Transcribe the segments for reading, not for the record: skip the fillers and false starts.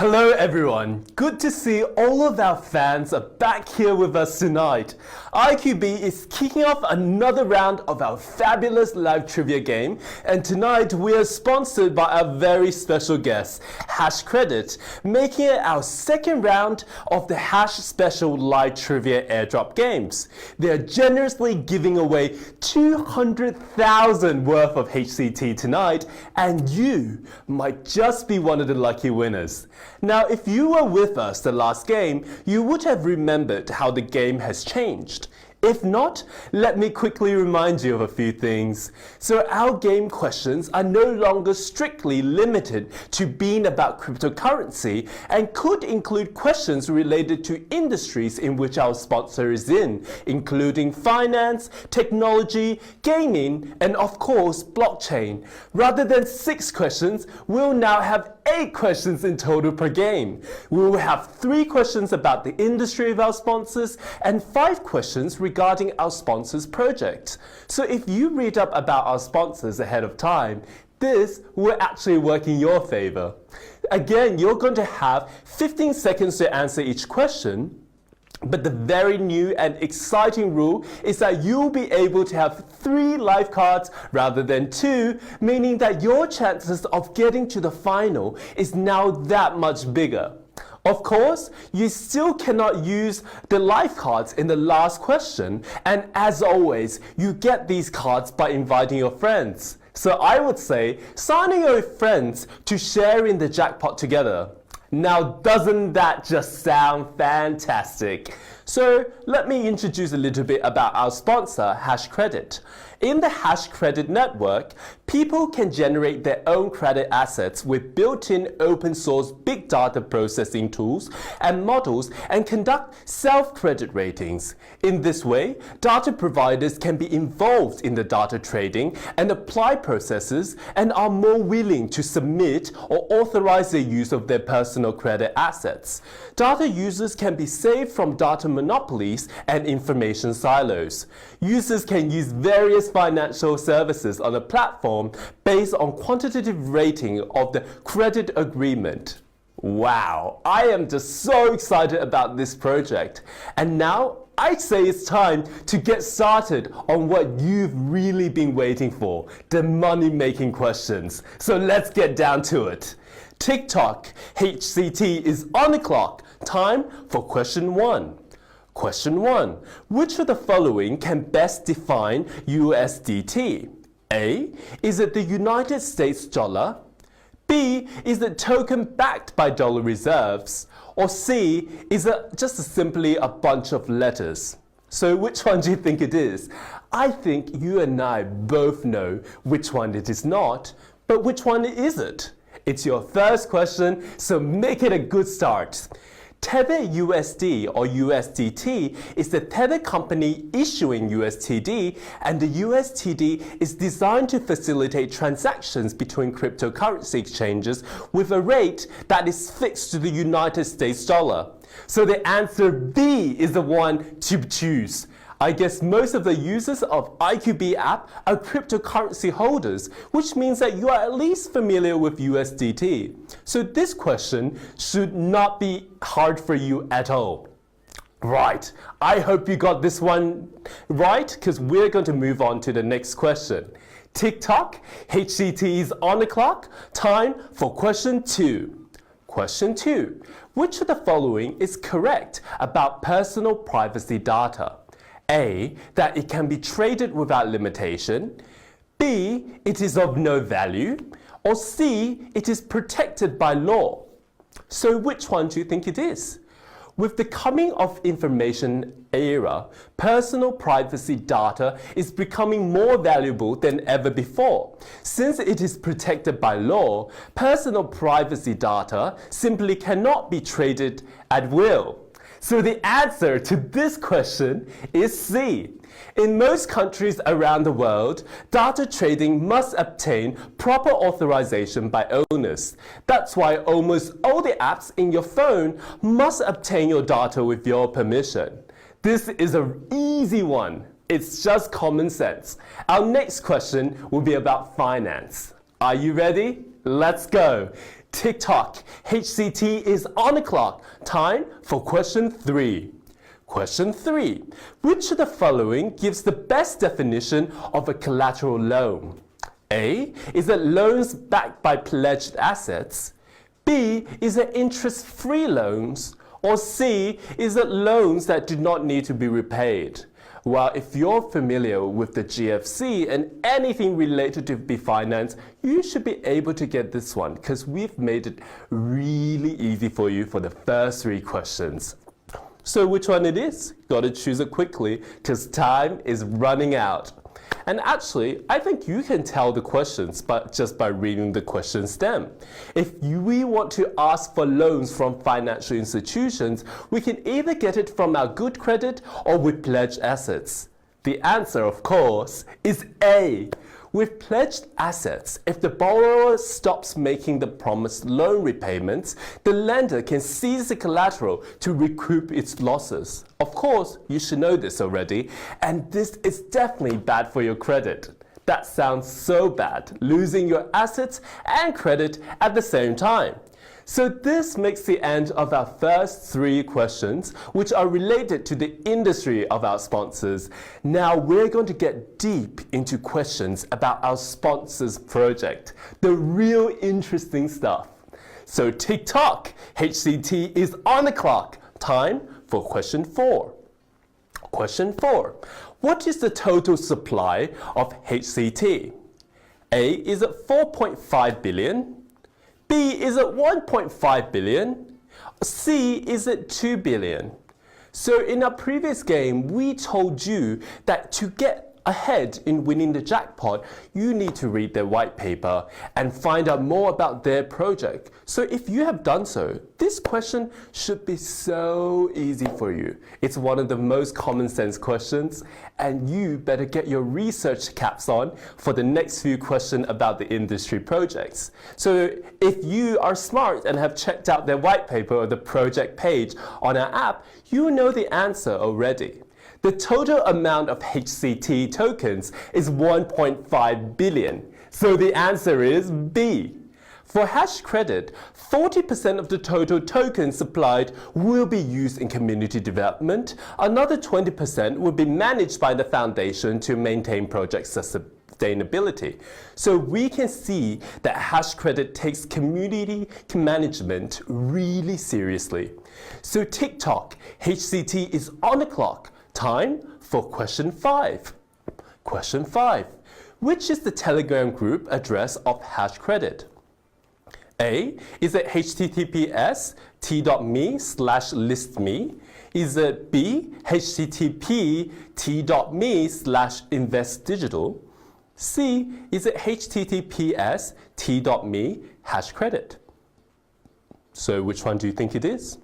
Hello everyone, good to see all of our fans are back here with us tonight. IQB is kicking off another round of our fabulous live trivia game, and tonight we are sponsored by our very special guest, Hash Credit, making it our second round of the Hash Special Live Trivia Airdrop games. They are generously giving away 200,000 worth of HCT tonight, and you might just be one of the lucky winners. Now, if you were with us the last game, you would have remembered how the game has changed. If not, let me quickly remind you of a few things. So our game questions are no longer strictly limited to being about cryptocurrency and could include questions related to industries in which our sponsor is in, including finance, technology, gaming, and of course, blockchain. Rather than 6 questions, we'll now have 8 questions in total per game. We will have 3 questions about the industry of our sponsors and 5 questions regarding our sponsors' project. So if you read up about our sponsors ahead of time, this will actually work in your favor. Again, you're going to have 15 seconds to answer each question. But the very new and exciting rule is that you'll be able to have 3 live cards rather than 2, meaning that your chances of getting to the final is now that much bigger. Of course, you still cannot use the live cards in the last question, and as always, you get these cards by inviting your friends. So I would say, signing your friends to share in the jackpot together. Now, doesn't that just sound fantastic? So let me introduce a little bit about our sponsor, Hash Credit. In the Hash Credit network, people can generate their own credit assets with built-in open source big data processing tools and models and conduct self-credit ratings. In this way, data providers can be involved in the data trading and apply processes and are more willing to submit or authorize the use of their personal credit assets. Data users can be saved from data monopolies and information silos. Users can use various financial services on a platform based on quantitative rating of the credit agreement. Wow, I am just so excited about this project. And now I'd say it's time to get started on what you've really been waiting for, the money-making questions. So let's get down to it. TikTok HCT is on the clock. Time for question 1. Question 1. Which of the following can best define USDT? A. Is it the United States dollar? B. Is it token backed by dollar reserves? Or C. Is it just simply a bunch of letters? So which one do you think it is? I think you and I both know which one it is not, but which one is it? It's your first question, so make it a good start. Tether USD or USDT is the Tether company issuing USTD, and the USTD is designed to facilitate transactions between cryptocurrency exchanges with a rate that is fixed to the United States dollar. So the answer B is the one to choose. I guess most of the users of IQB app are cryptocurrency holders, which means that you are at least familiar with USDT. So this question should not be hard for you at all. Right, I hope you got this one right, because we're going to move on to the next question. TikTok HCT is on the clock. Time for question 2. Question 2. Which of the following is correct about personal privacy data? A. That it can be traded without limitation. B. It is of no value. Or C. It is protected by law. So which one do you think it is? With the coming of information era, personal privacy data is becoming more valuable than ever before. Since it is protected by law, personal privacy data simply cannot be traded at will. So the answer to this question is C. In most countries around the world, data trading must obtain proper authorization by owners. That's why almost all the apps in your phone must obtain your data with your permission. This is an easy one. It's just common sense. Our next question will be about finance. Are you ready? Let's go. TikTok, HCT is on the clock. Time for question 3. Question 3. Which of the following gives the best definition of a collateral loan? A. Is it loans backed by pledged assets? B. Is it interest-free loans? Or C. Is it loans that do not need to be repaid? Well, if you're familiar with the GFC and anything related to finance, you should be able to get this one because we've made it really easy for you for the first 3 questions. So which one it is? Gotta choose it quickly because time is running out. And actually, I think you can tell the questions just by reading the question stem. If we want to ask for loans from financial institutions, we can either get it from our good credit or with pledged assets. The answer, of course, is A. With pledged assets, if the borrower stops making the promised loan repayments, the lender can seize the collateral to recoup its losses. Of course, you should know this already, and this is definitely bad for your credit. That sounds so bad, losing your assets and credit at the same time. So this makes the end of our first 3 questions, which are related to the industry of our sponsors. Now we're going to get deep into questions about our sponsors project, the real interesting stuff. So TikTok, HCT is on the clock. Time for question 4. Question 4. What is the total supply of HCT? A. Is it 4.5 billion? B. Is it 1.5 billion? C. Is it 2 billion? So in our previous game, we told you that to get ahead in winning the jackpot, you need to read their white paper and find out more about their project. So if you have done so, this question should be so easy for you. It's one of the most common sense questions, and you better get your research caps on for the next few questions about the industry projects. So if you are smart and have checked out their white paper or the project page on our app, you know the answer already. The total amount of HCT tokens is 1.5 billion. So the answer is B. For Hash Credit, 40% of the total tokens supplied will be used in community development. Another 20% will be managed by the foundation to maintain project sustainability. So we can see that Hash Credit takes community management really seriously. So TikTok, HCT is on the clock. Time for question 5. Question 5. Which is the Telegram group address of Hash Credit? A. Is it https t.me/listme? Is it B. http t.me/investdigital? C. Is it https t.me #hashcredit? So which one do you think it is?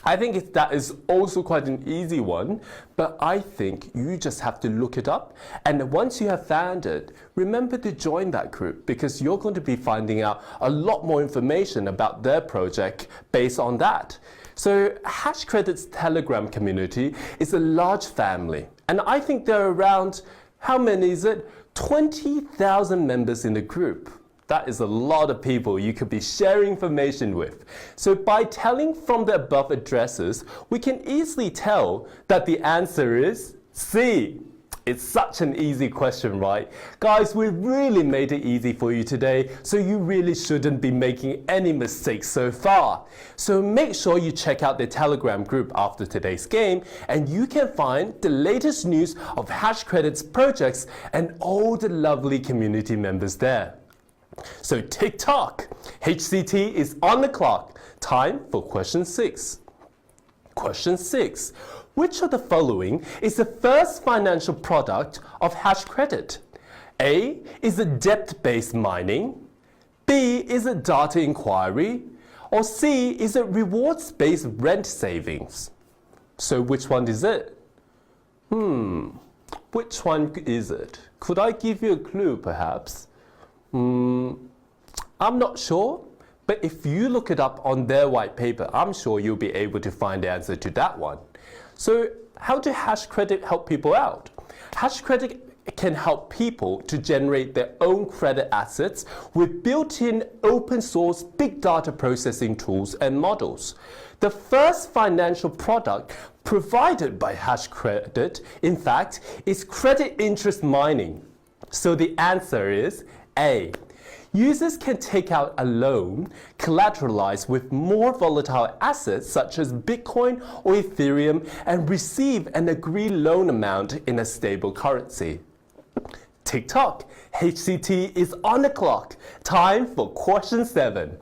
I think that is also quite an easy one, but I think you just have to look it up, and once you have found it, remember to join that group because you're going to be finding out a lot more information about their project based on that. So Hash Credit's Telegram community is a large family, and I think there are around, how many is it? 20,000 members in the group. That is a lot of people you could be sharing information with. So by telling from the above addresses, we can easily tell that the answer is C. It's such an easy question, right? Guys, we really made it easy for you today, so you really shouldn't be making any mistakes so far. So make sure you check out the Telegram group after today's game, and you can find the latest news of Hash Credit's projects and all the lovely community members there. So TikTok, HCT is on the clock. Time for question 6. Question 6. Which of the following is the first financial product of Hash Credit? A. Is it debt-based mining? B. Is it data inquiry? Or C. Is it rewards-based rent savings? So which one is it? Which one is it? Could I give you a clue perhaps? I'm not sure, but if you look it up on their white paper, I'm sure you'll be able to find the answer to that one. So how do Hash Credit help people out? Hash Credit can help people to generate their own credit assets with built-in open source big data processing tools and models. The first financial product provided by HashCredit, in fact, is credit interest mining. So the answer is A. Users can take out a loan collateralized with more volatile assets such as Bitcoin or Ethereum and receive an agreed loan amount in a stable currency. TikTok, HCT is on the clock. Time for question 7.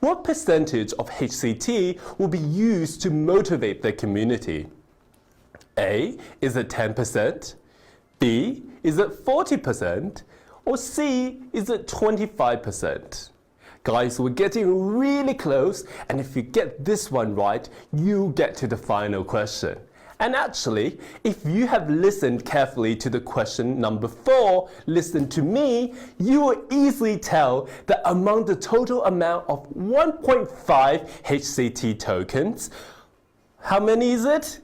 What percentage of HCT will be used to motivate the community? A. Is it 10%? B. Is it 40%? Or C, is it 25%? Guys, we're getting really close, and if you get this one right, you get to the final question. And actually, if you have listened carefully to the question number 4, listen to me, you will easily tell that among the total amount of 1.5 HCT tokens, how many is it?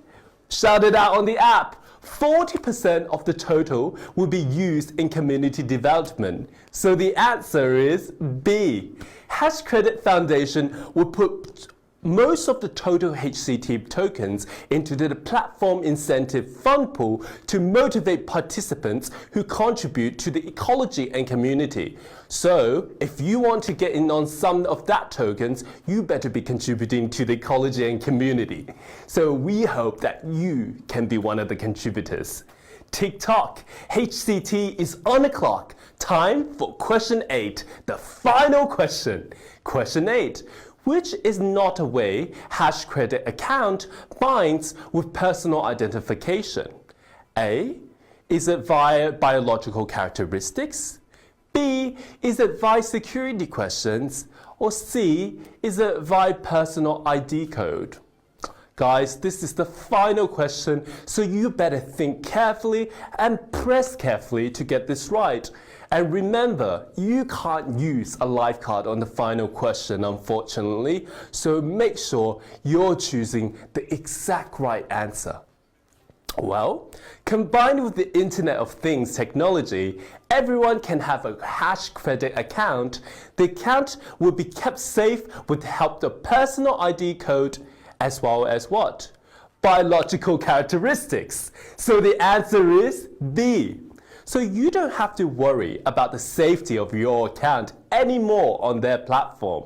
Shout it out on the app. 40% of the total will be used in community development. So the answer is B. HashCredit Foundation will put most of the total HCT tokens into the platform incentive fund pool to motivate participants who contribute to the ecology and community. So if you want to get in on some of that tokens, you better be contributing to the ecology and community. So we hope that you can be one of the contributors. TikTok, HCT is on the clock. Time for question 8, the final question. Question 8. Which is not a way HashCredit account binds with personal identification? A. Is it via biological characteristics? B. Is it via security questions? Or C. Is it via personal ID code? Guys, this is the final question, so you better think carefully and press carefully to get this right. And remember, you can't use a live card on the final question, unfortunately, so make sure you're choosing the exact right answer. Well, combined with the Internet of Things technology, everyone can have a HashCredit account. The account will be kept safe with the help of personal ID code as well as what? Biological characteristics. So the answer is B. So you don't have to worry about the safety of your account anymore on their platform.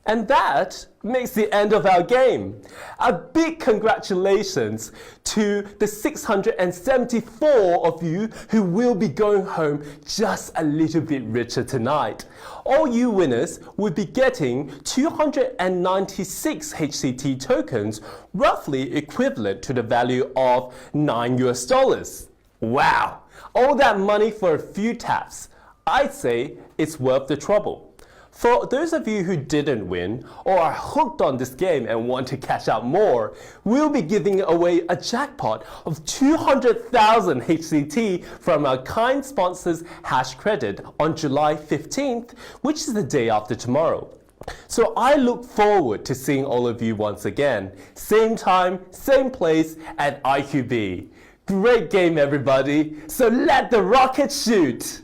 And that makes the end of our game. A big congratulations to the 674 of you who will be going home just a little bit richer tonight. All you winners will be getting 296 HCT tokens, roughly equivalent to the value of $9 US. Wow! All that money for a few taps. I'd say it's worth the trouble. For those of you who didn't win or are hooked on this game and want to catch up more, we'll be giving away a jackpot of 200,000 HCT from our kind sponsors HashCredit on July 15th, which is the day after tomorrow. So I look forward to seeing all of you once again. Same time, same place at IQB. Great game, everybody. So let the rocket shoot!